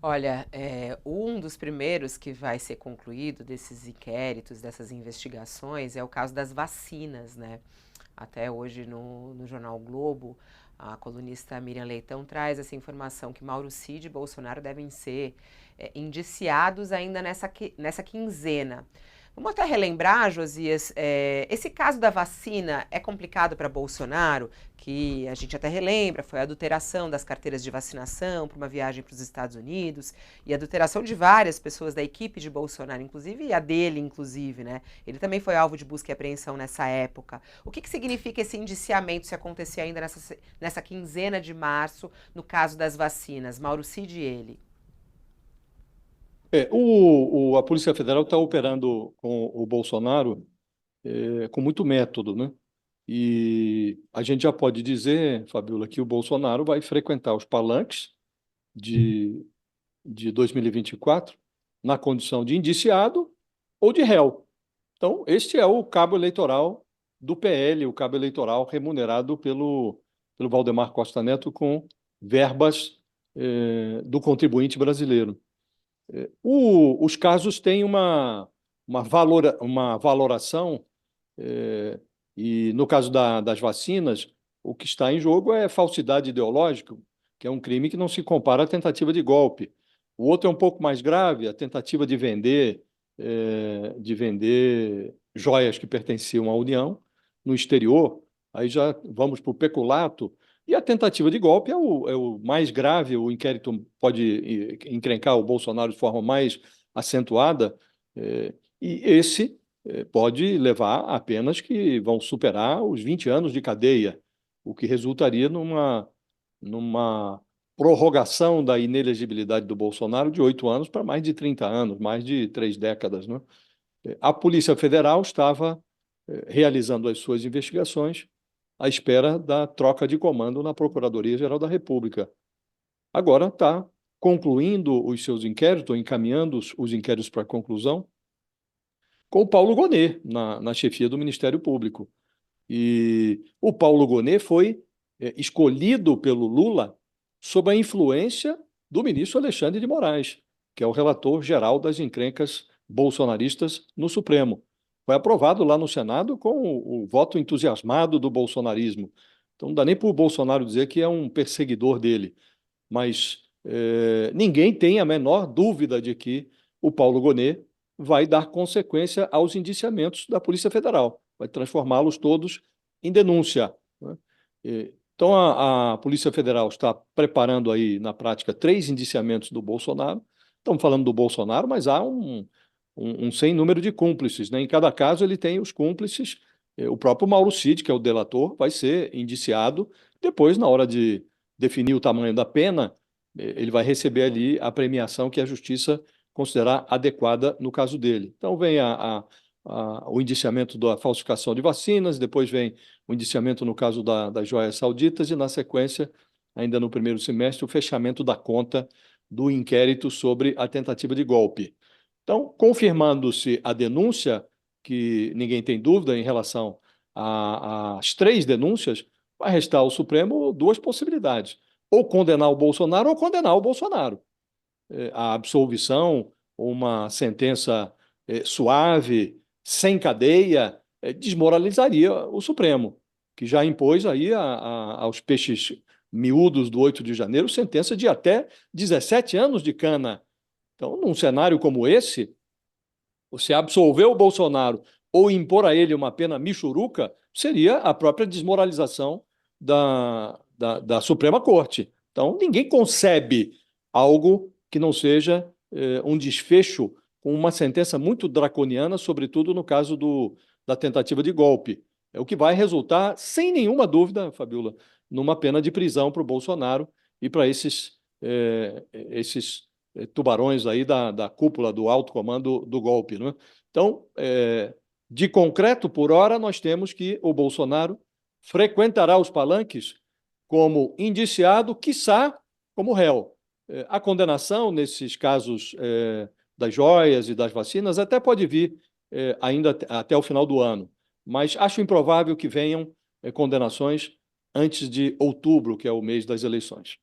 Olha, um dos primeiros que vai ser concluído desses inquéritos, dessas investigações, é o caso das vacinas, né? Até hoje no jornal o Globo, a colunista Miriam Leitão traz essa informação que Mauro Cid e Bolsonaro devem ser indiciados ainda nessa quinzena. Vamos até relembrar, Josias, esse caso da vacina é complicado para Bolsonaro, que a gente até relembra, foi a adulteração das carteiras de vacinação para uma viagem para os Estados Unidos e a adulteração de várias pessoas da equipe de Bolsonaro, inclusive a dele, inclusive, né? Ele também foi alvo de busca e apreensão nessa época. O que significa esse indiciamento se acontecer ainda nessa quinzena de março, no caso das vacinas? Mauro Cid e ele. A Polícia Federal está operando com o Bolsonaro com muito método, né? E a gente já pode dizer, Fabiola, que o Bolsonaro vai frequentar os palanques de, de 2024 na condição de indiciado ou de réu. Então, este é o cabo eleitoral do PL, o cabo eleitoral remunerado pelo Valdemar Costa Neto com verbas do contribuinte brasileiro. Os casos têm uma valoração, eh, e no caso das vacinas, o que está em jogo é falsidade ideológica, que é um crime que não se compara à tentativa de golpe. O outro é um pouco mais grave, a tentativa de vender joias que pertenciam à União no exterior. Aí já vamos para o peculato. E a tentativa de golpe é o mais grave, o inquérito pode encrencar o Bolsonaro de forma mais acentuada, e esse pode levar a penas que vão superar os 20 anos de cadeia, o que resultaria numa prorrogação da inelegibilidade do Bolsonaro de 8 anos para mais de 30 anos, mais de 3 décadas, né? A Polícia Federal estava realizando as suas investigações à espera da troca de comando na Procuradoria-Geral da República. Agora está concluindo os seus inquéritos, ou encaminhando os inquéritos para conclusão, com o Paulo Gonet na chefia do Ministério Público. E o Paulo Gonet foi escolhido pelo Lula sob a influência do ministro Alexandre de Moraes, que é o relator geral das encrencas bolsonaristas no Supremo. Foi aprovado lá no Senado com o voto entusiasmado do bolsonarismo. Então não dá nem para o Bolsonaro dizer que é um perseguidor dele, mas ninguém tem a menor dúvida de que o Paulo Gonet vai dar consequência aos indiciamentos da Polícia Federal, vai transformá-los todos em denúncia, né? Então, a Polícia Federal está preparando aí, na prática, 3 indiciamentos do Bolsonaro. Estamos falando do Bolsonaro, mas há um sem número de cúmplices, né? Em cada caso, ele tem os cúmplices. O próprio Mauro Cid, que é o delator, vai ser indiciado. Depois, na hora de definir o tamanho da pena, ele vai receber ali a premiação que a Justiça considerar adequada no caso dele. Então, vem o indiciamento da falsificação de vacinas, depois vem o indiciamento no caso das joias sauditas e, na sequência, ainda no primeiro semestre, o fechamento da conta do inquérito sobre a tentativa de golpe. Então, confirmando-se a denúncia, que ninguém tem dúvida em relação às 3 denúncias, vai restar ao Supremo 2 possibilidades: ou condenar o Bolsonaro ou condenar o Bolsonaro. A absolvição, uma sentença suave, sem cadeia, desmoralizaria o Supremo, que já impôs aí aos peixes miúdos do 8 de janeiro sentença de até 17 anos de cana. Então, num cenário como esse, você absolver o Bolsonaro ou impor a ele uma pena michuruca seria a própria desmoralização da Suprema Corte. Então, ninguém concebe algo que não seja um desfecho com uma sentença muito draconiana, sobretudo no caso da tentativa de golpe. É o que vai resultar, sem nenhuma dúvida, Fabiola, numa pena de prisão para o Bolsonaro e para esses tubarões aí da cúpula do alto comando do golpe, né? Então, de concreto, por hora, nós temos que o Bolsonaro frequentará os palanques como indiciado, quiçá como réu. A condenação nesses casos das joias e das vacinas até pode vir ainda até o final do ano, mas acho improvável que venham condenações antes de outubro, que é o mês das eleições.